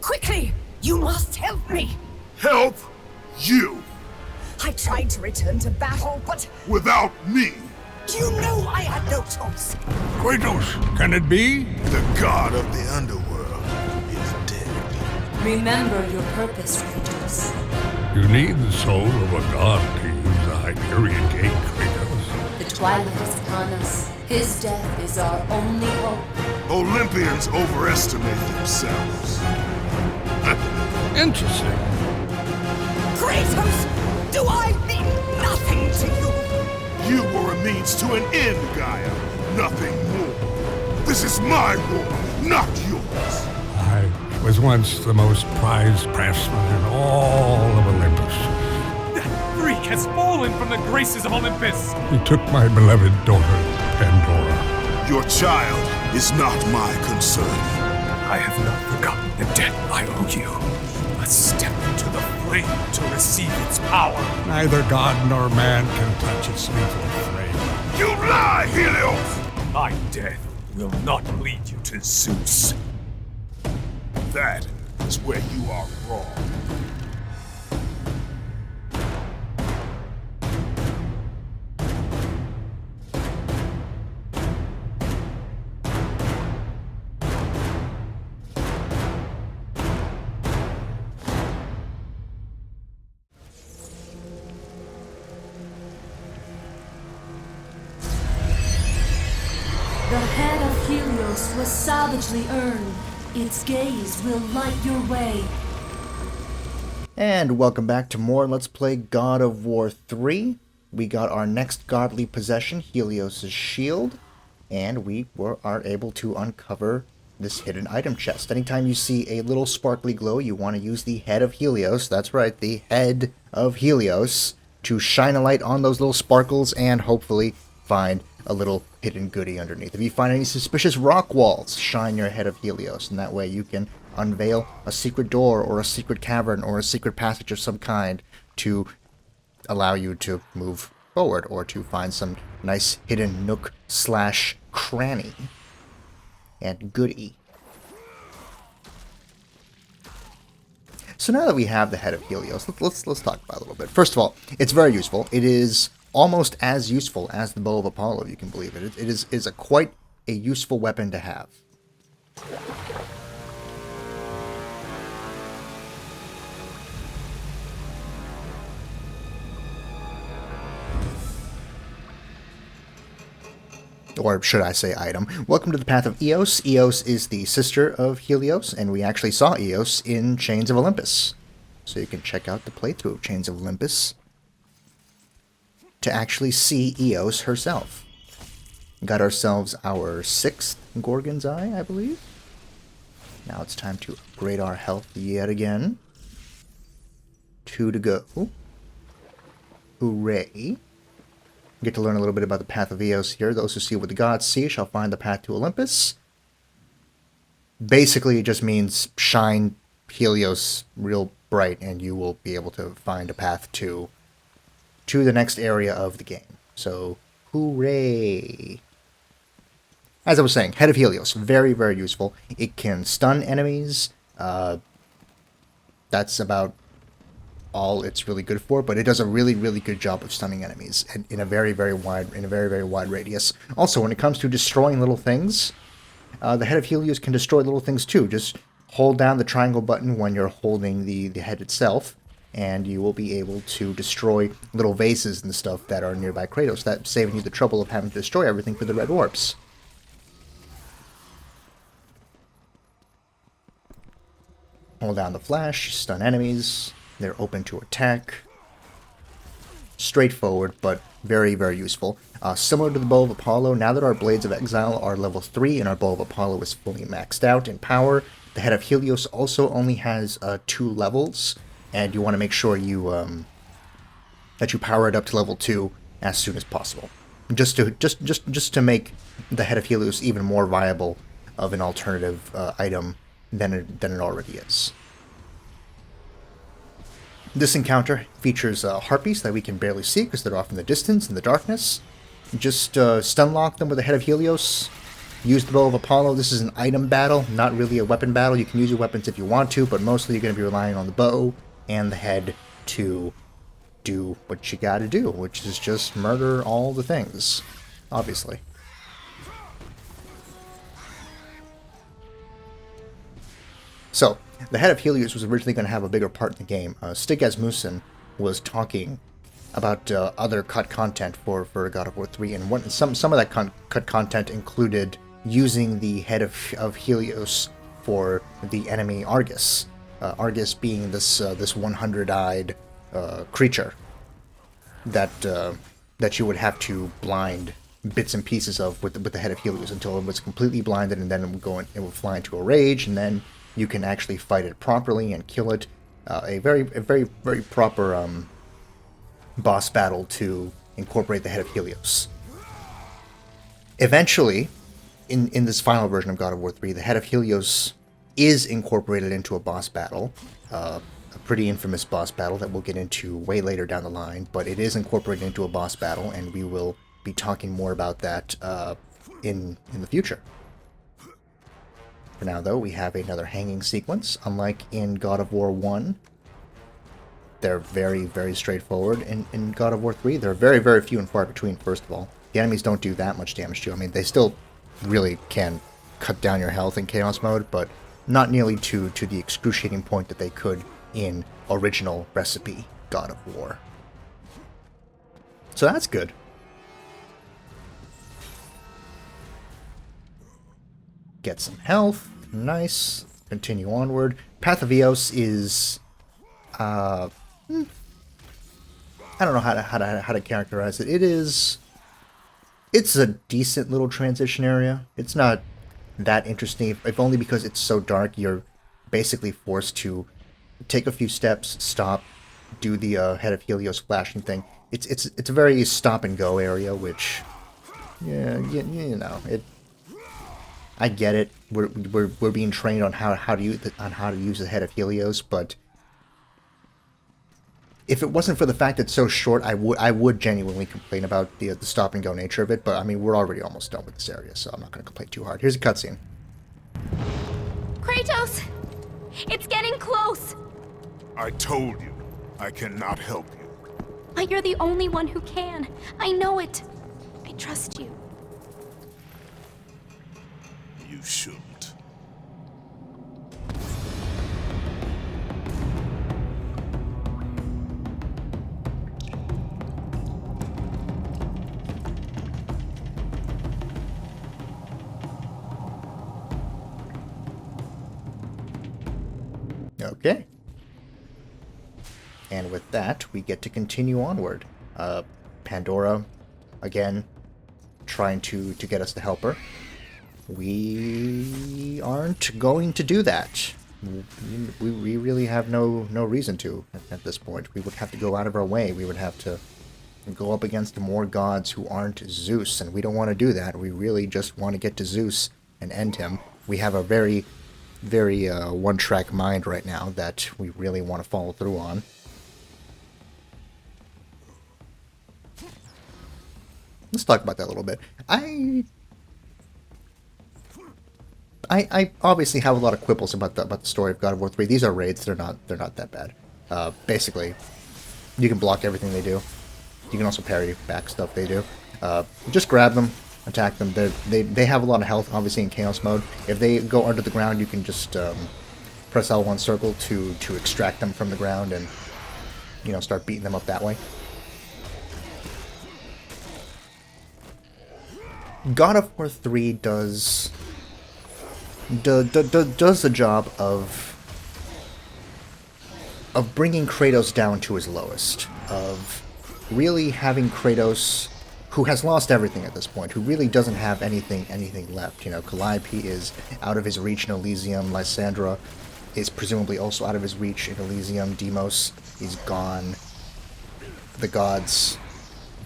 Quickly! You must help me! Help you! I tried to return to battle, but Without me! you know I had no choice. Kratos, can it be? The god of the underworld is dead. Remember your purpose, Kratos. You need the soul of a god to use the Hyperion Gate, Kratos. The twilight is upon us. His death is our only hope. Olympians overestimate themselves. Interesting. Kratos, do I mean nothing to you? You were a means to an end, Gaia. Nothing more. This is my war, not yours. I was once the most prized craftsman in all of Olympus. That freak has fallen from the graces of Olympus! He took my beloved daughter, Pandora. Your child is not my concern. I have not forgotten the debt I owe you. But step into the flame to receive its power. Neither god nor man can touch its lethal flame. You lie, Helios! My death will not lead you to Zeus. That is where you are wrong. The head of Helios was savagely earned. Its gaze will light your way. And welcome back to more Let's Play God of War 3. We got our next godly possession, Helios' shield, and we are able to uncover this hidden item chest. Anytime you see a little sparkly glow, you want to use the head of Helios, that's right, the head of Helios, to shine a light on those little sparkles and hopefully find a little hidden goodie underneath. If you find any suspicious rock walls, shine your head of Helios, and that way you can unveil a secret door or a secret cavern or a secret passage of some kind to allow you to move forward or to find some nice hidden nook slash cranny and goodie. So now that we have the head of Helios, let's talk about it a little bit. First of all, it's very useful. It is almost as useful as the bow of Apollo, if you can believe it. It is quite a useful weapon to have. Or should I say item. Welcome to the Path of Eos. Eos is the sister of Helios, and we actually saw Eos in Chains of Olympus. So you can check out the playthrough of Chains of Olympus to actually see Eos herself. Got ourselves our 6th Gorgon's Eye, I believe. Now it's time to upgrade our health yet again. 2 to go. Hooray. Get to learn a little bit about the Path of Eos here. Those who see what the gods see shall find the path to Olympus. Basically, it just means shine Helios real bright and you will be able to find a path to the next area of the game. So, hooray! As I was saying, Head of Helios, very, very useful. It can stun enemies. That's about all it's really good for, but it does a really, really good job of stunning enemies in a very, very wide radius. Also, when it comes to destroying little things, the Head of Helios can destroy little things too. Just hold down the triangle button when you're holding the head itself, and you will be able to destroy little vases and stuff that are nearby Kratos. That's saving you the trouble of having to destroy everything for the red orbs. Hold down the flash, stun enemies. They're open to attack. Straightforward, but very, very useful. Similar to the Bow of Apollo, now that our Blades of Exile are level 3 and our Bow of Apollo is fully maxed out in power, the Head of Helios also only has 2 levels, and you want to make sure you that you power it up to level 2 as soon as possible, just to make the Head of Helios even more viable of an alternative item than it already is. This encounter features harpies that we can barely see because they're off in the distance in the darkness. Just stun lock them with the Head of Helios, use the Bow of Apollo. This is an item battle, not really a weapon battle. You can use your weapons if you want to, but mostly you're going to be relying on the bow and the head to do what you gotta do, which is just murder all the things, obviously. So, the head of Helios was originally going to have a bigger part in the game. Stig Asmussen was talking about other cut content for God of War 3, and some of that cut content included using the head of Helios for the enemy Argus. Argus being this 100-eyed creature that you would have to blind bits and pieces of with the head of Helios until it was completely blinded, and then it would fly into a rage, and then you can actually fight it properly and kill it. A very proper boss battle to incorporate the head of Helios. Eventually, in this final version of God of War 3, the head of Helios is incorporated into a boss battle, a pretty infamous boss battle that we'll get into way later down the line, but it is incorporated into a boss battle, and we will be talking more about that in the future. For now, though, we have another hanging sequence. Unlike in God of War 1, they're very straightforward. In God of War 3, they're very few and far between, first of all. The enemies don't do that much damage to you. I mean, they still really can cut down your health in Chaos mode, but not nearly to the excruciating point that they could in original recipe God of War. So that's good. Get some health. Nice. Continue onward. Path of Eos is... I don't know how to characterize it. It's a decent little transition area. It's not that interesting, if only because it's so dark. You're basically forced to take a few steps, stop, do the head of Helios flashing thing. It's a very stop and go area, which, yeah, you know, it. I get it. We're being trained on how to use the head of Helios, but if it wasn't for the fact that it's so short, I would genuinely complain about the stop and go nature of it. But I mean, we're already almost done with this area, so I'm not going to complain too hard. Here's a cutscene. Kratos! It's getting close! I told you, I cannot help you. But you're the only one who can. I know it. I trust you. You shouldn't. Okay. And with that, we get to continue onward. Pandora, again, trying to get us to help her. We aren't going to do that. We really have no reason to at this point. We would have to go out of our way. We would have to go up against more gods who aren't Zeus, and we don't want to do that. We really just want to get to Zeus and end him. We have a very one-track mind right now that we really want to follow through on. Let's talk about that a little bit. I obviously have a lot of quibbles about the story of God of War 3. These are raids. They're not that bad. Basically, you can block everything they do. You can also parry back stuff they do. Just grab them, attack them. They have a lot of health, obviously, in Chaos mode. If they go under the ground, you can just press L1 circle to extract them from the ground and, you know, start beating them up that way. God of War 3 does the job of bringing Kratos down to his lowest, of really having Kratos, who has lost everything at this point, who really doesn't have anything left. You know, Calliope is out of his reach in Elysium. Lysandra is presumably also out of his reach in Elysium. Deimos is gone. The gods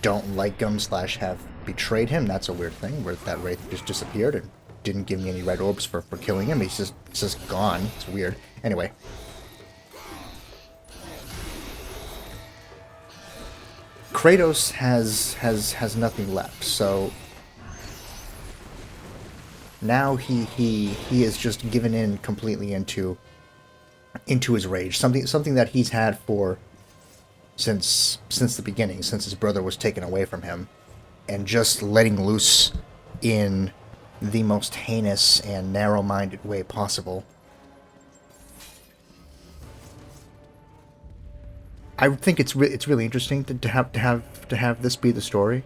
don't like him / have betrayed him. That's a weird thing, where that wraith just disappeared and didn't give me any red orbs for killing him. He's just gone. It's weird. Anyway. Kratos has nothing left, so Now he is just given in completely into his rage. Something that he's had for since the beginning, since his brother was taken away from him, and just letting loose in the most heinous and narrow-minded way possible. I think it's really interesting to have this be the story.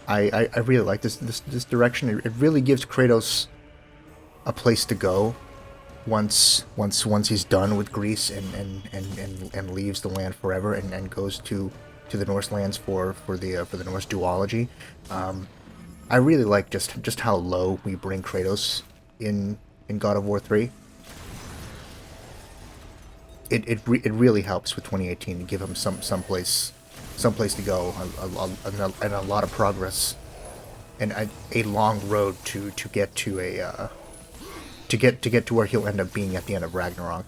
I really like this direction. It really gives Kratos a place to go once he's done with Greece and leaves the land forever and goes to the Norse lands for the Norse duology. I really like just how low we bring Kratos in God of War 3. It really helps with 2018 to give him some place to go, and a lot of progress, and a long road to get to where he'll end up being at the end of Ragnarok.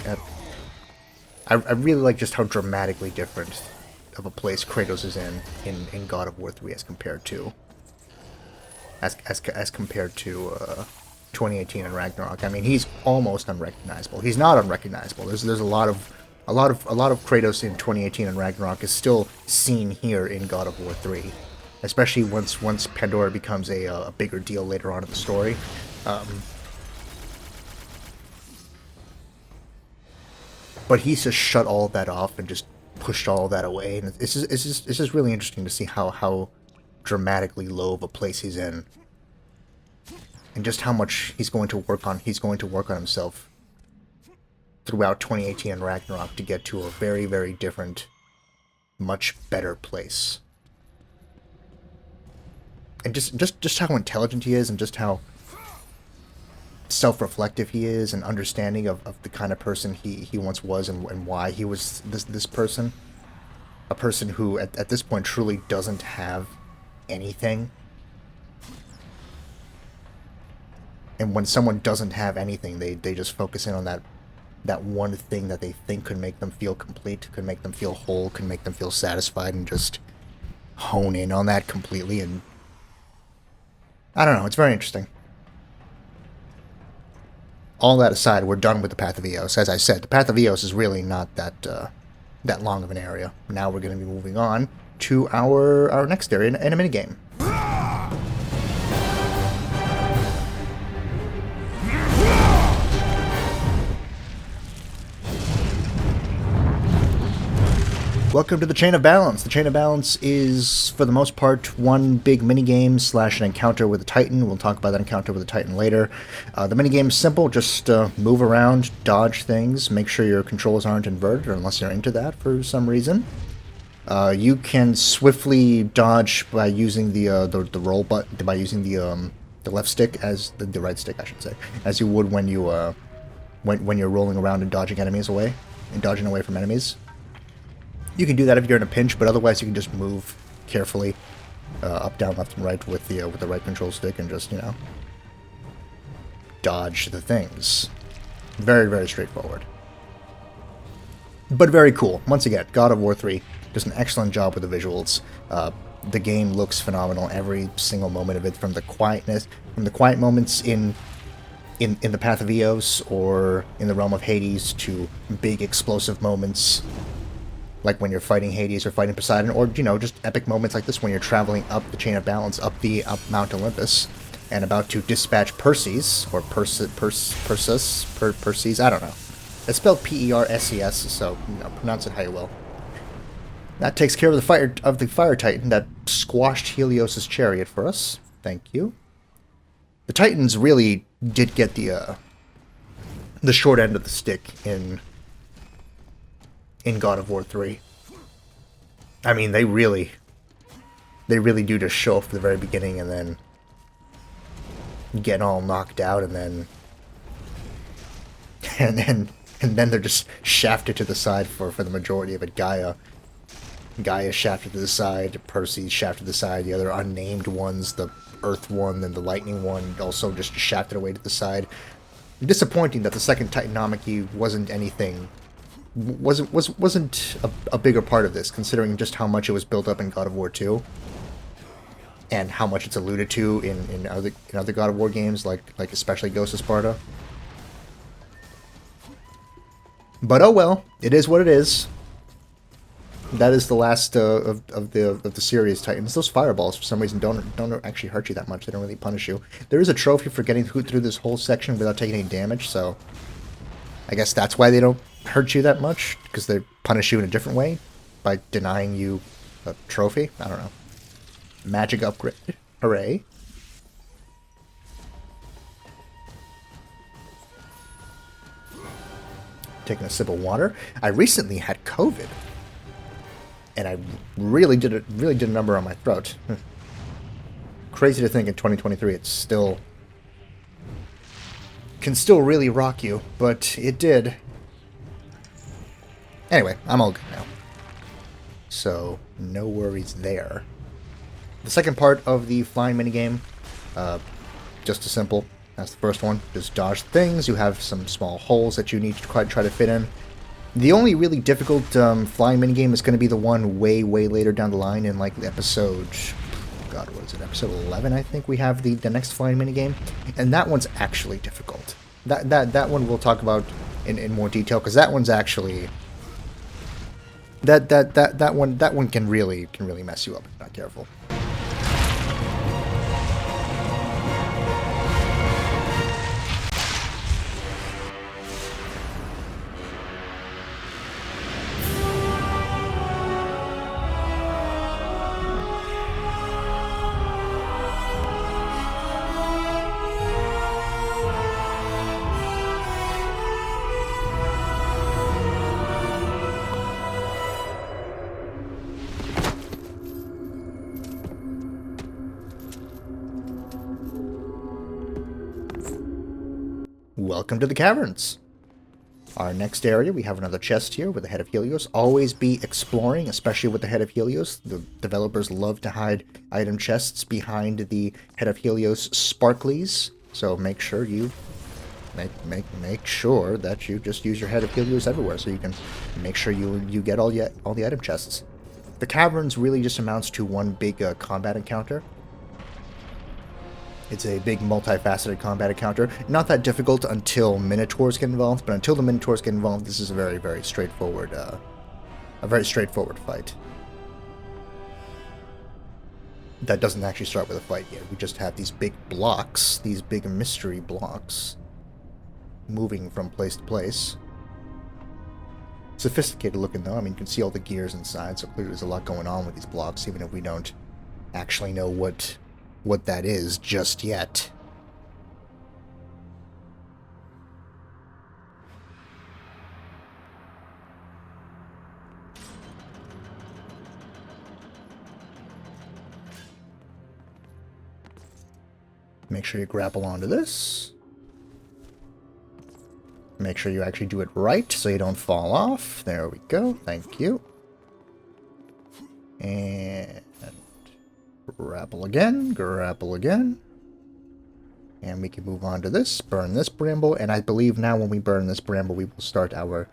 I really like just how dramatically different of a place Kratos is in God of War 3 as compared to 2018 and Ragnarok. I mean, he's almost unrecognizable. He's not unrecognizable. There's a lot of Kratos in 2018 and Ragnarok is still seen here in God of War 3, especially once Pandora becomes a bigger deal later on in the story. But he's just shut all of that off and just pushed all of that away, and it's just really interesting to see how dramatically low of a place he's in, and just how much he's going to work on himself throughout 2018 and Ragnarok to get to a very, very different, much better place. And just how intelligent he is, and just how self-reflective he is, and understanding of the kind of person he once was, and why he was this person. A person who at this point truly doesn't have anything. And when someone doesn't have anything, they just focus in on that one thing that they think could make them feel complete, could make them feel whole, could make them feel satisfied, and just hone in on that completely. And I don't know, it's very interesting. All that aside, we're done with the Path of Eos. As I said, the Path of Eos is really not that long of an area. Now we're going to be moving on to our next area in a minigame. Welcome to the Chain of Balance. The Chain of Balance is, for the most part, one big minigame / an encounter with a Titan. We'll talk about that encounter with a Titan later. The minigame is simple. Just move around, dodge things, make sure your controls aren't inverted, or unless you're into that for some reason. You can swiftly dodge by using the roll button, by using the left stick, as the right stick, I should say, as you would when you when you're rolling around and dodging away from enemies. You can do that if you're in a pinch, but otherwise you can just move carefully up, down, left, and right with the right control stick, and just, dodge the things. Very, very straightforward. But very cool. Once again, God of War 3 does an excellent job with the visuals. The game looks phenomenal every single moment of it, from the quiet moments in the Path of Eos or in the Realm of Hades to big explosive moments, like when you're fighting Hades or fighting Poseidon, or, just epic moments like this when you're traveling up the Chain of Balance, up Mount Olympus, and about to dispatch Perses, or Perses, I don't know. It's spelled Perses, so, pronounce it how you will. That takes care of the fire Titan that squashed Helios' chariot for us. Thank you. The Titans really did get the short end of the stick in God of War 3. I mean, they really do just show up at the very beginning and then get all knocked out, and then they're just shafted to the side for the majority of it. Gaia shafted to the side, Perseus shafted to the side, the other unnamed ones, the Earth one and the Lightning one, also just shafted away to the side. Disappointing that the second Titanomachy wasn't a bigger part of this, considering just how much it was built up in God of War 2. and how much it's alluded to in other God of War games, like especially Ghost of Sparta. But oh well, it is what it is. That is the last of the serious Titans. Those fireballs, for some reason, don't actually hurt you that much. They don't really punish you. There is a trophy for getting through this whole section without taking any damage, so I guess that's why they don't hurt you that much, because they punish you in a different way by denying you a trophy. I don't know. Magic upgrade. Hooray. Taking a sip of water. I recently had COVID. And I really did a number on my throat. Crazy to think in 2023 it's still can still really rock you, but it did. Anyway, I'm all good now. So no worries there. The second part of the flying minigame, just as simple as the first one. Just dodge things. You have some small holes that you need to try to fit in. The only really difficult flying minigame is going to be the one way later down the line in like episode... God, what is it? Episode 11, I think we have the next flying minigame. And that one's actually difficult. That one we'll talk about in more detail, because that one's actually... That one can really mess you up if you're not careful. Welcome to the caverns. Our next area, we have another chest here with the Head of Helios. Always be exploring, especially with the Head of Helios. The developers love to hide item chests behind the Head of Helios sparklies. So make sure you make sure that you just use your Head of Helios everywhere, so you can make sure you get all the item chests. The caverns really just amounts to one big combat encounter. It's a big multifaceted combat encounter. Not that difficult until Minotaurs get involved, but until the Minotaurs get involved, this is a very straightforward fight. That doesn't actually start with a fight yet. We just have these big blocks, these big mystery blocks, moving from place to place. Sophisticated looking though. I mean, you can see all the gears inside, so clearly there's a lot going on with these blocks, even if we don't actually know what that is just yet. Make sure you grapple onto this. Make sure you actually do it right so you don't fall off. There we go. Thank you. And grapple again, and we can move on to this, burn this bramble, and I believe now when we burn this bramble, we will start our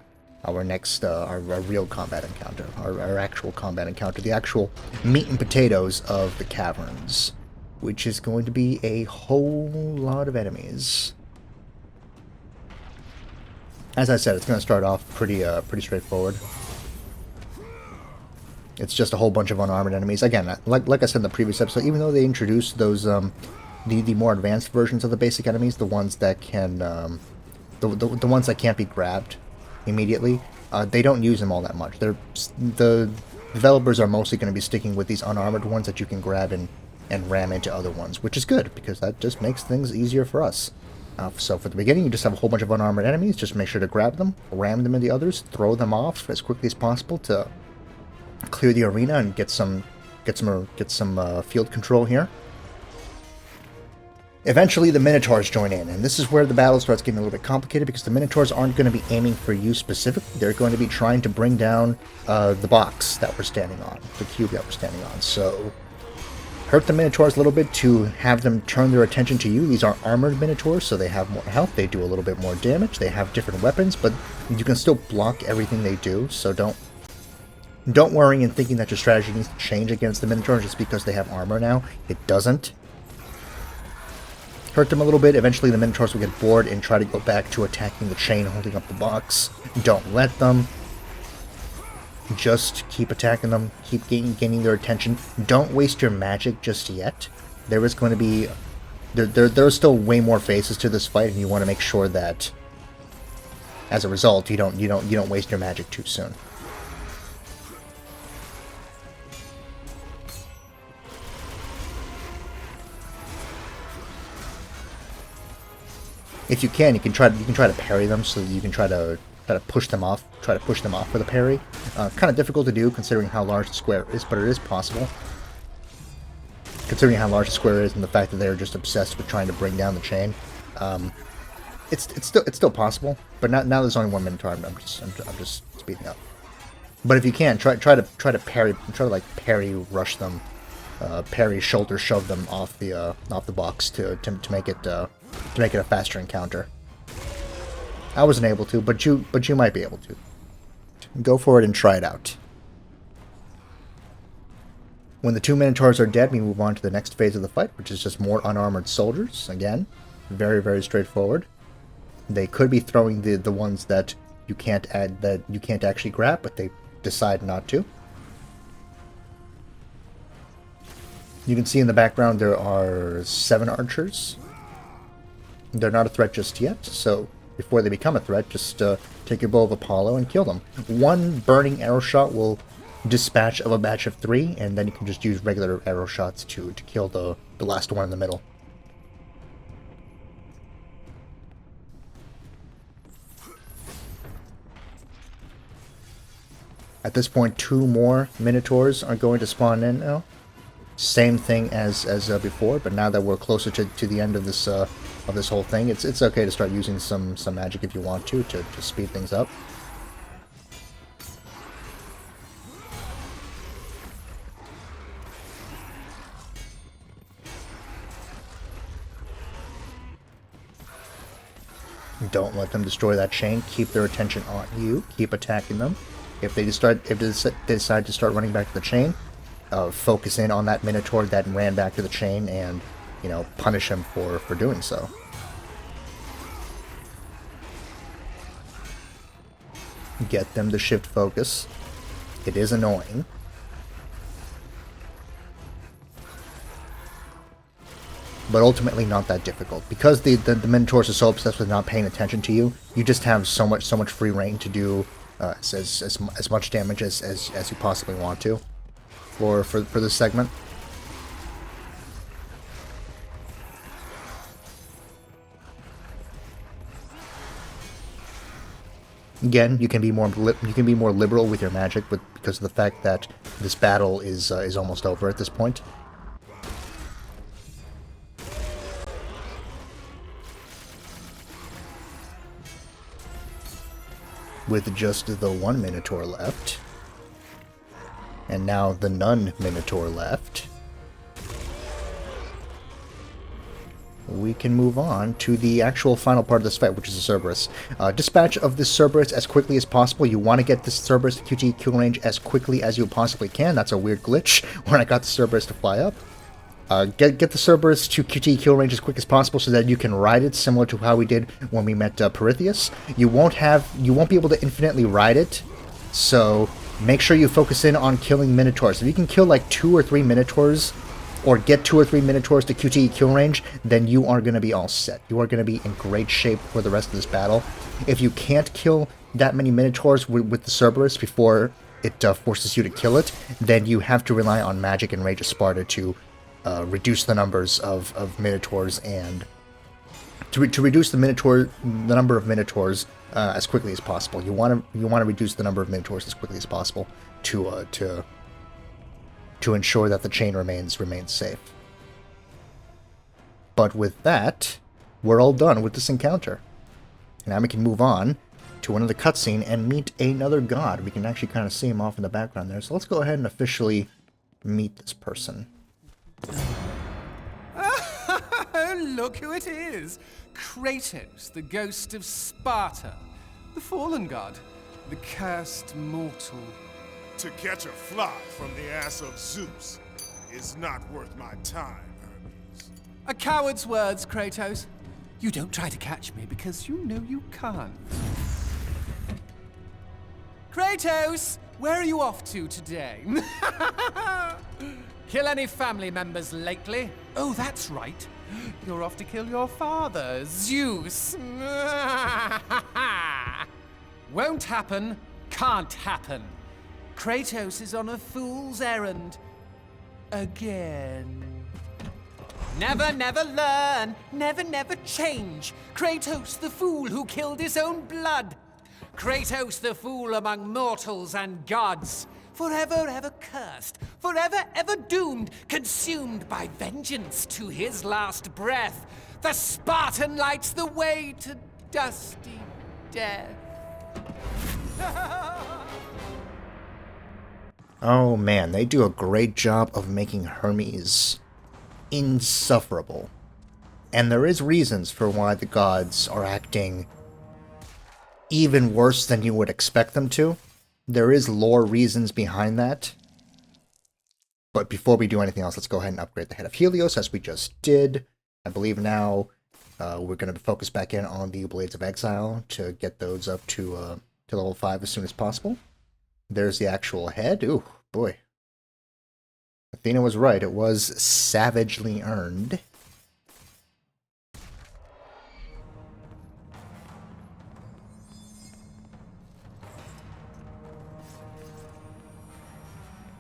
next, our real combat encounter, our actual combat encounter, the actual meat and potatoes of the caverns, which is going to be a whole lot of enemies. As I said, it's going to start off pretty straightforward. It's just a whole bunch of unarmored enemies. Again, like I said in the previous episode, even though they introduced those, the more advanced versions of the basic enemies, the ones that can, the ones that can't be grabbed immediately, they don't use them all that much. The developers are mostly going to be sticking with these unarmored ones that you can grab and ram into other ones, which is good, because that just makes things easier for us. So for the beginning, you just have a whole bunch of unarmored enemies. Just make sure to grab them, ram them into others, throw them off as quickly as possible to clear the arena and get some field control here. Eventually, the Minotaurs join in, and this is where the battle starts getting a little bit complicated, because the Minotaurs aren't going to be aiming for you specifically. They're going to be trying to bring down the box that we're standing on, the cube that we're standing on. So hurt the Minotaurs a little bit to have them turn their attention to you. These are armored Minotaurs, so they have more health. They do a little bit more damage. They have different weapons, but you can still block everything they do, so don't Don't worry in thinking that your strategy needs to change against the Minotaurs just because they have armor now. It doesn't. Hurt them a little bit. Eventually the Minotaurs will get bored and try to go back to attacking the chain holding up the box. Don't let them. Just keep attacking them. Keep gaining their attention. Don't waste your magic just yet. There is going to be... There are still way more phases to this fight, and you want to make sure that, as a result, you don't waste your magic too soon. If you can, you can try to parry them, so that you can try to push them off. Try to push them off with a parry. Kind of difficult to do considering how large the square is, but it is possible. Considering how large the square is and the fact that they're just obsessed with trying to bring down the chain, it's still possible. But now there's only one Minotaur. I'm just speeding up. But if you can, try to parry rush them, parry shoulder shove them off the box to make it a faster encounter. I wasn't able to, but you might be able to. Go for it and try it out. When the two Minotaurs are dead, we move on to the next phase of the fight, which is just more unarmored soldiers. Again, very, very straightforward. They could be throwing the ones that you can't actually grab, but they decide not to. You can see in the background there are 7 archers. They're not a threat just yet, so before they become a threat, just take your bow of Apollo and kill them. One burning arrow shot will dispatch of a batch of 3, and then you can just use regular arrow shots to kill the last one in the middle. At this point, 2 more Minotaurs are going to spawn in now. Same thing as before, but now that we're closer to the end of this whole thing, it's okay to start using some magic if you want to speed things up. Don't let them destroy that chain. Keep their attention on you. Keep attacking them. If they decide to start running back to the chain, focus in on that Minotaur that ran back to the chain and, punish him for doing so. Get them to shift focus. It is annoying. But ultimately not that difficult. Because the Minotaurs are so obsessed with not paying attention to you, you just have so much free reign to do as much damage as you possibly want to for this segment. Again, you can be more liberal with your magic, but because of the fact that this battle is almost over at this point. With just the one Minotaur left, and now the none Minotaur left, we can move on to the actual final part of this fight, which is the Cerberus. Dispatch of this Cerberus as quickly as possible. You want to get this Cerberus to QTE kill range as quickly as you possibly can. That's a weird glitch when I got the Cerberus to fly up. Get the Cerberus to QTE kill range as quick as possible so that you can ride it, similar to how we did when we met Pirithous. You won't be able to infinitely ride it, so make sure you focus in on killing Minotaurs. If you can kill like 2 or 3 Minotaurs, or get 2 or 3 Minotaurs to QTE kill range, then you are going to be all set. You are going to be in great shape for the rest of this battle. If you can't kill that many Minotaurs with the Cerberus before it forces you to kill it, then you have to rely on Magic and Rage of Sparta to reduce the numbers of Minotaurs, and to reduce the number of Minotaurs as quickly as possible. You want to reduce the number of Minotaurs as quickly as possible to ensure that the chain remains safe. But with that, we're all done with this encounter. Now we can move on to another cutscene and meet another god. We can actually kind of see him off in the background there. So let's go ahead and officially meet this person. Look who it is! Kratos, the ghost of Sparta, the fallen god, the cursed mortal. To catch a fly from the ass of Zeus is not worth my time, Hermes. A coward's words, Kratos. You don't try to catch me because you know you can't. Kratos, where are you off to today? Kill any family members lately? Oh, that's right. You're off to kill your father, Zeus. Won't happen, can't happen. Kratos is on a fool's errand. Again. Never, never learn. Never, never change. Kratos the fool who killed his own blood. Kratos the fool among mortals and gods. Forever, ever cursed. Forever, ever doomed. Consumed by vengeance to his last breath. The Spartan lights the way to dusty death. Oh man, they do a great job of making Hermes insufferable. And there is reasons for why the gods are acting even worse than you would expect them to. There is lore reasons behind that. But before we do anything else, let's go ahead and upgrade the head of Helios, as we just did. I believe now we're going to focus back in on the Blades of Exile to get those up to level 5 as soon as possible. There's the actual head. Ooh, boy. Athena was right. It was savagely earned.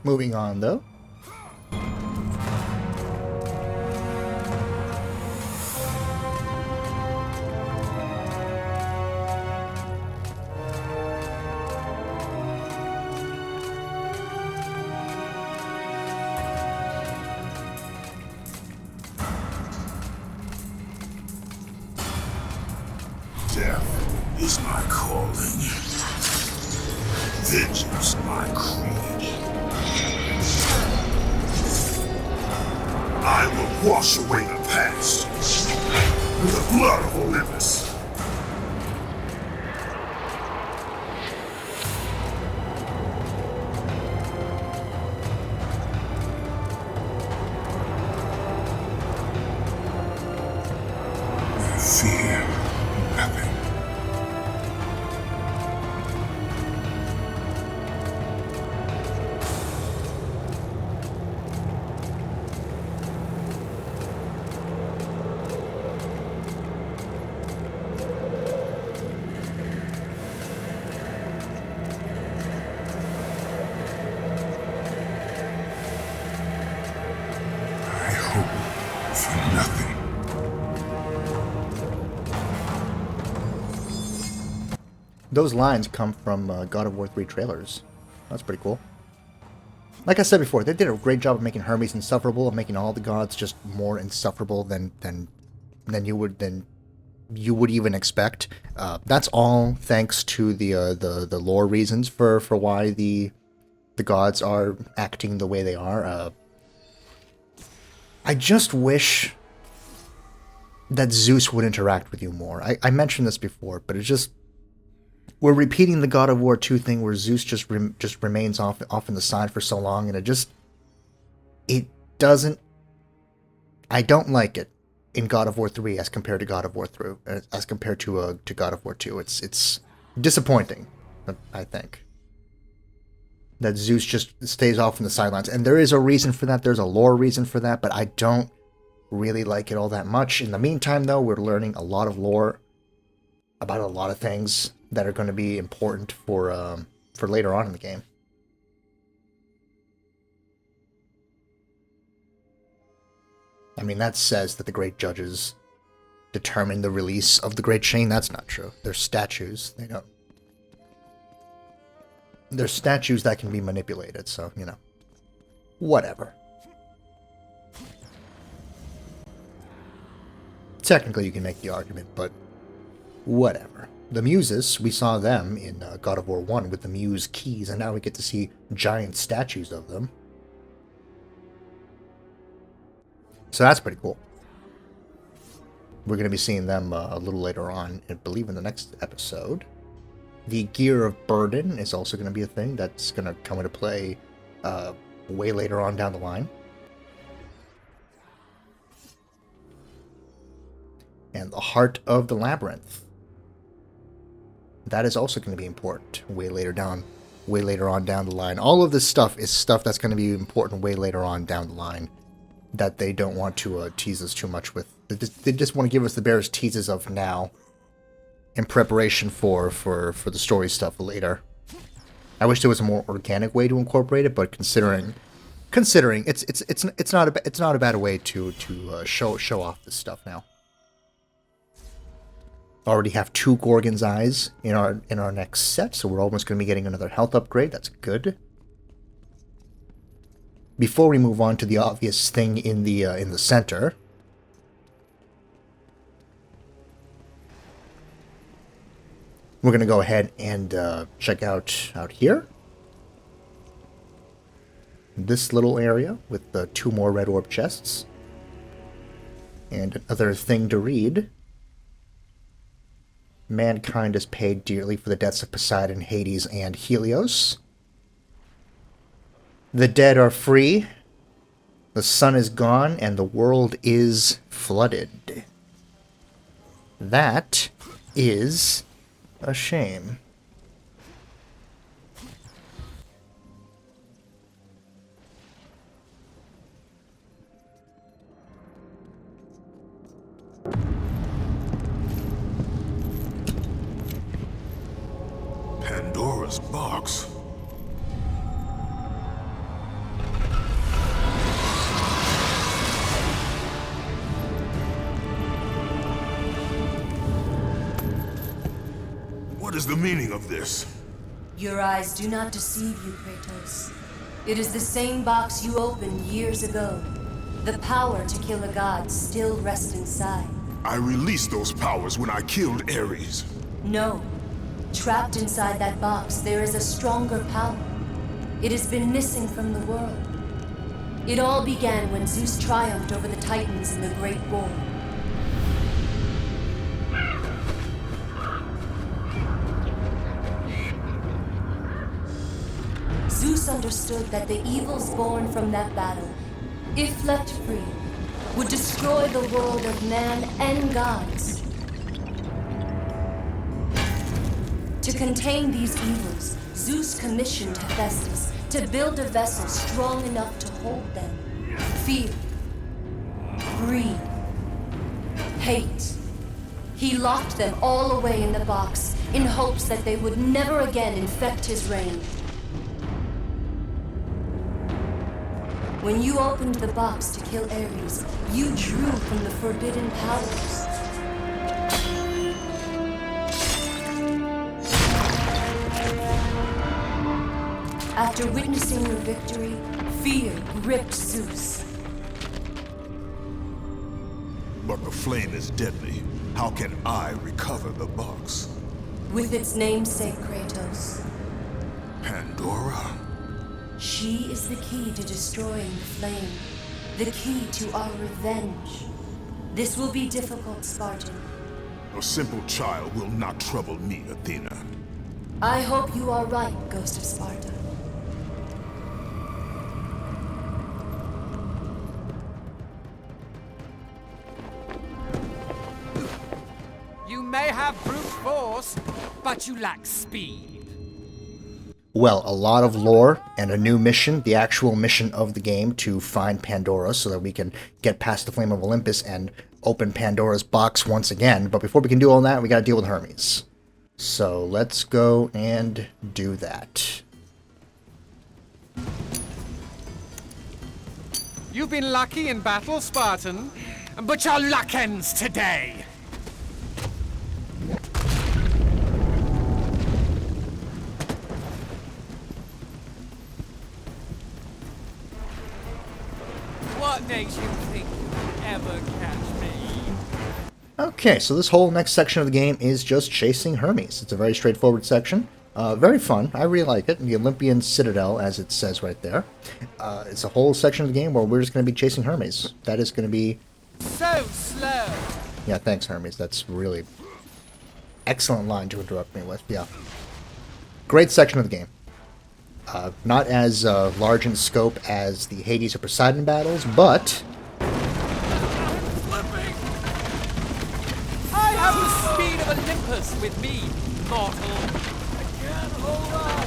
Moving on, though. Death is my calling. Vengeance my creed. I will wash away the past with the blood of Olympus. Fear nothing. I hope for nothing. Those lines come from God of War 3 trailers. That's pretty cool. Like I said before, they did a great job of making Hermes insufferable, of making all the gods just more insufferable than you would even expect. That's all thanks to the lore reasons for why the gods are acting the way they are. I just wish that Zeus would interact with you more. I mentioned this before, but it's just, we're repeating the God of War 2 thing where Zeus just remains off in the side for so long, and it doesn't. I don't like it in God of War 3 as compared to God of War 3, as compared to God of War 2. It's disappointing, I think, that Zeus just stays off in the sidelines, and there is a reason for that. There's a lore reason for that, but I don't really like it all that much. In the meantime, though, we're learning a lot of lore about a lot of things that are going to be important for later on in the game. I mean, that says that the great judges determine the release of the Great Chain. That's not true. They're statues. They don't. They're statues that can be manipulated, so, you know. Whatever. Technically, you can make the argument, but whatever. The Muses, we saw them in God of War 1 with the Muse keys, and now we get to see giant statues of them. So that's pretty cool. We're going to be seeing them a little later on, I believe in the next episode. The Gear of Burden is also going to be a thing that's going to come into play way later on down the line. And the Heart of the Labyrinth. That is also going to be important way later on down the line. All of this stuff is stuff that's going to be important way later on down the line that they don't want to tease us too much with. They just want to give us the barest teases of now in preparation for the story stuff later. I wish there was a more organic way to incorporate it, but considering it's not a bad way to show off this stuff now. Already have 2 Gorgon's Eyes in our next set, so we're almost going to be getting another health upgrade. That's good. Before we move on to the obvious thing in the center, we're going to go ahead and check out here. This little area with the 2 more red orb chests and another thing to read. Mankind has paid dearly for the deaths of Poseidon, Hades, and Helios. The dead are free, the sun is gone, and the world is flooded. That is a shame. Pandora's box. What is the meaning of this? Your eyes do not deceive you, Kratos. It is the same box you opened years ago. The power to kill a god still rests inside. I released those powers when I killed Ares. No. Trapped inside that box, there is a stronger power. It has been missing from the world. It all began when Zeus triumphed over the Titans in the Great War. Zeus understood that the evils born from that battle, if left free, would destroy the world of man and gods. To contain these evils, Zeus commissioned Hephaestus to build a vessel strong enough to hold them. Fear, greed, hate. He locked them all away in the box in hopes that they would never again infect his reign. When you opened the box to kill Ares, you drew from the forbidden powers. After witnessing your victory, fear gripped Zeus. But the flame is deadly. How can I recover the box? With its namesake, Kratos. Pandora? She is the key to destroying the flame. The key to our revenge. This will be difficult, Spartan. A simple child will not trouble me, Athena. I hope you are right, Ghost of Sparta. You may have brute force, but you lack speed. Well, a lot of lore and a new mission, the actual mission of the game to find Pandora so that we can get past the Flame of Olympus and open Pandora's box once again. But before we can do all that, we gotta deal with Hermes. So let's go and do that. You've been lucky in battle, Spartan, but your luck ends today. What makes you think you'll ever catch me? Okay, so this whole next section of the game is just chasing Hermes. It's a very straightforward section. Very fun. I really like it. The Olympian Citadel, as it says right there. It's a whole section of the game where we're just going to be chasing Hermes. That is going to be... So slow. Yeah, thanks, Hermes. That's really excellent line to interrupt me with. Yeah. Great section of the game. Not as large in scope as the Hades or Poseidon battles, but I have the speed of Olympus with me, mortal. I can't hold on.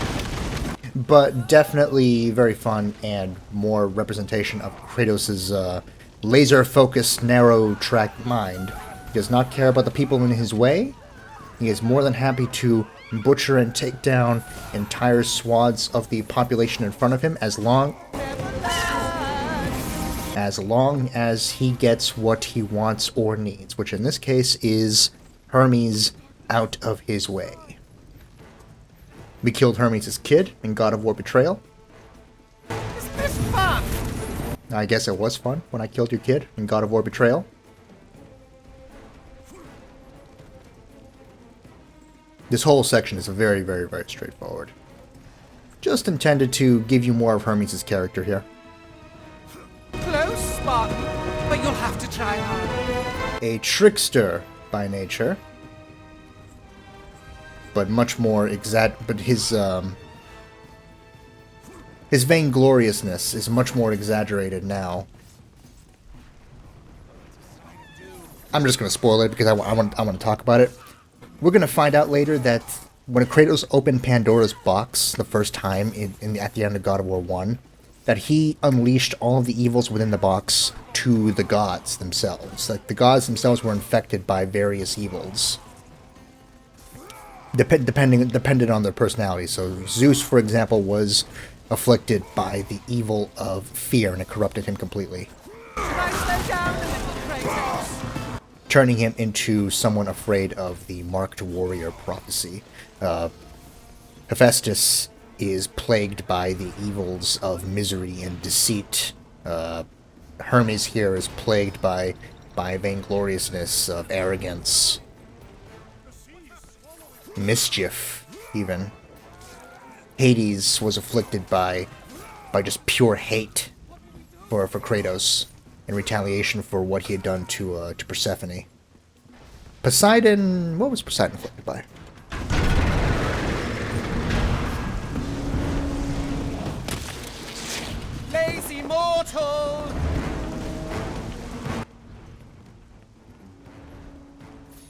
but definitely very fun and more representation of Kratos' laser-focused, narrow-track mind. He does not care about the people in his way. He is more than happy to butcher and take down entire swaths of the population in front of him as long as he gets what he wants or needs, which in this case is Hermes out of his way. We killed Hermes' kid in God of War Betrayal. Is this fun? I guess it was fun when I killed your kid in God of War Betrayal. This whole section is very, very, very straightforward. Just intended to give you more of Hermes' character here. Close, Spartan, but you'll have to try harder. A trickster by nature, but much more but his vaingloriousness is much more exaggerated now. I'm just going to spoil it because I want to talk about it. We're going to find out later that when Kratos opened Pandora's box the first time at the end of God of War 1, that he unleashed all of the evils within the box to the gods themselves. Like, the gods themselves were infected by various evils, depended on their personality. So Zeus, for example, was afflicted by the evil of fear, and it corrupted him completely, Should I slow down a little, Kratos? turning him into someone afraid of the marked warrior prophecy. Hephaestus is plagued by the evils of misery and deceit. Hermes here is plagued by vaingloriousness, of arrogance, mischief, even. Hades was afflicted by just pure hate for Kratos in retaliation for what he had done to Persephone. Poseidon, what was Poseidon afflicted by? Lazy mortal!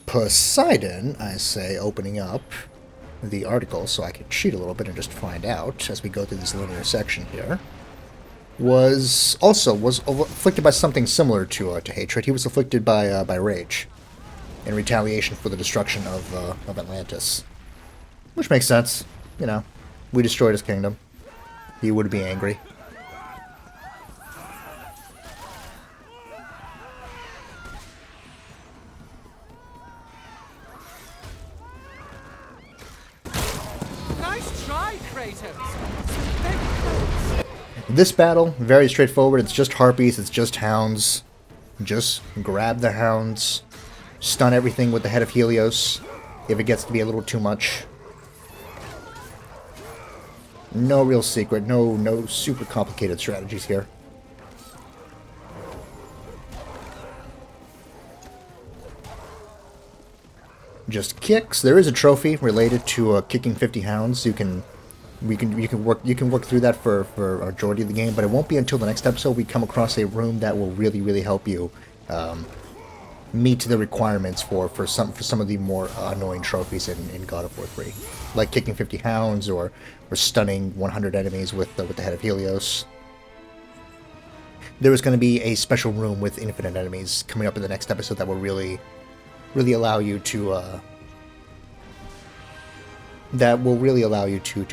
Poseidon, I say, opening up the article so I can cheat a little bit and just find out as we go through this linear section here, was afflicted by something similar to hatred. He was afflicted by rage in retaliation for the destruction of Atlantis, which makes sense. You know, we destroyed his kingdom. He would be angry. Nice try, Kratos. This battle, very straightforward. It's just harpies, it's just hounds. Just grab the hounds, stun everything with the head of Helios if it gets to be a little too much. No real secret, no super complicated strategies here. Just kicks. There is a trophy related to kicking 50 hounds. You can work through that for a majority of the game, but it won't be until the next episode we come across a room that will really help you meet the requirements for some of the more annoying trophies in God of War 3, like kicking 50 hounds or stunning 100 enemies with the head of Helios. There is going to be a special room with infinite enemies coming up in the next episode that will really allow you to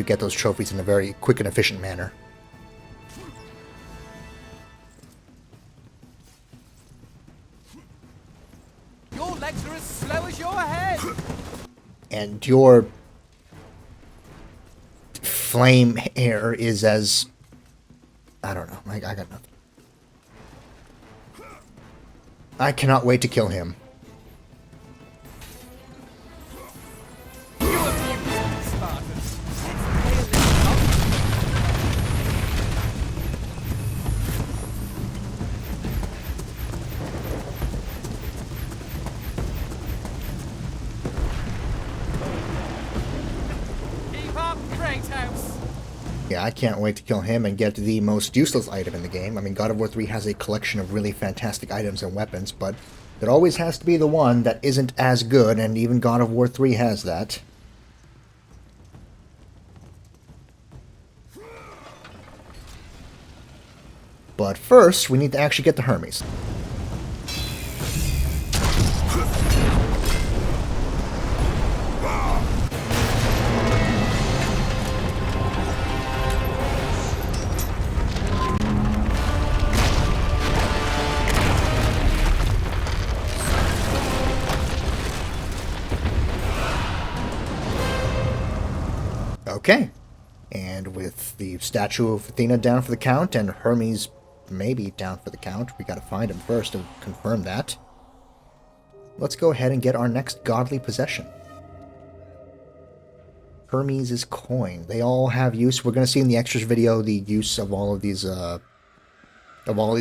get those trophies in a very quick and efficient manner. Your legs are as slow as your head. And your flame hair is as... I don't know. I got nothing. I cannot wait to kill him. Keep up, Kratos! Yeah, I can't wait to kill him and get the most useless item in the game. I mean, God of War 3 has a collection of really fantastic items and weapons, but there always has to be the one that isn't as good, and even God of War 3 has that. But first, we need to actually get to Hermes. Okay, and with the statue of Athena down for the count and Hermes maybe down for the count, we gotta find him first to confirm that. Let's go ahead and get our next godly possession. Hermes' coin. They all have use. We're gonna see in the extras video the use of all of these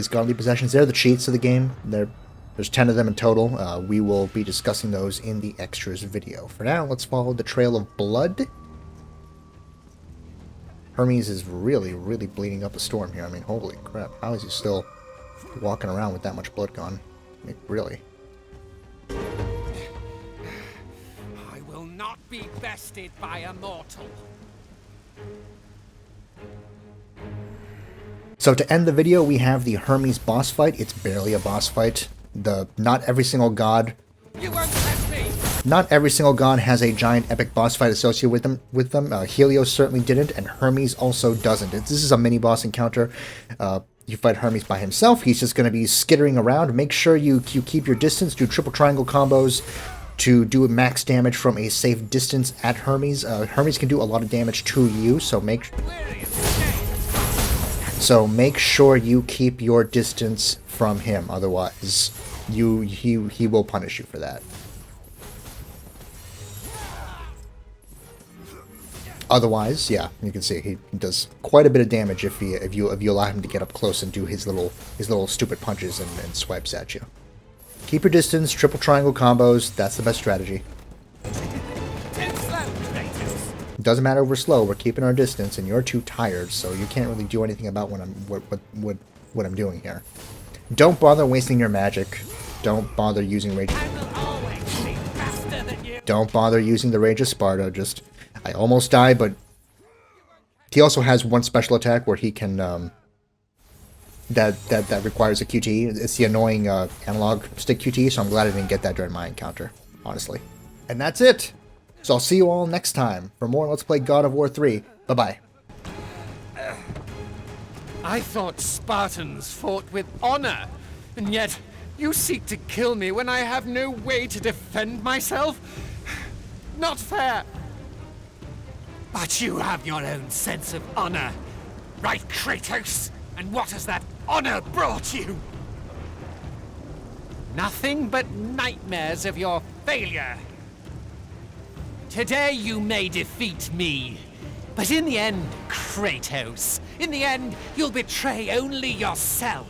godly possessions. They're the cheats of the game. There's 10 of them in total. We will be discussing those in the extras video. For now, let's follow the trail of blood. Hermes is really, really bleeding up a storm here. I mean, holy crap. How is he still walking around with that much blood gone? I mean, really. I will not be bested by a mortal. So to end the video, we have the Hermes boss fight. It's barely a boss fight. Not every single god... You won't test me! Not every single god has a giant epic boss fight associated with them. Helios certainly didn't, and Hermes also doesn't. This is a mini-boss encounter. You fight Hermes by himself. He's just going to be skittering around. Make sure you keep your distance, do triple triangle combos to do max damage from a safe distance at Hermes. Hermes can do a lot of damage to you, so make sure you keep your distance from him. Otherwise, he will punish you for that. Otherwise, yeah, you can see he does quite a bit of damage if you allow him to get up close and do his little stupid punches and swipes at you. Keep your distance, triple triangle combos. That's the best strategy. It doesn't matter if we're slow. We're keeping our distance, and you're too tired, so you can't really do anything about what I'm doing here. Don't bother wasting your magic. Don't bother using Rage. Don't bother using the Rage of Sparta. I almost died, but he also has one special attack where he can that requires a QT. It's the annoying analog stick QT, so I'm glad I didn't get that during my encounter, honestly. And that's it. So I'll see you all next time for more Let's Play God of War 3. Bye-bye. I thought Spartans fought with honor, and yet you seek to kill me when I have no way to defend myself? Not fair. But you have your own sense of honor, right, Kratos? And what has that honor brought you? Nothing but nightmares of your failure. Today you may defeat me, but in the end, Kratos, in the end, you'll betray only yourself.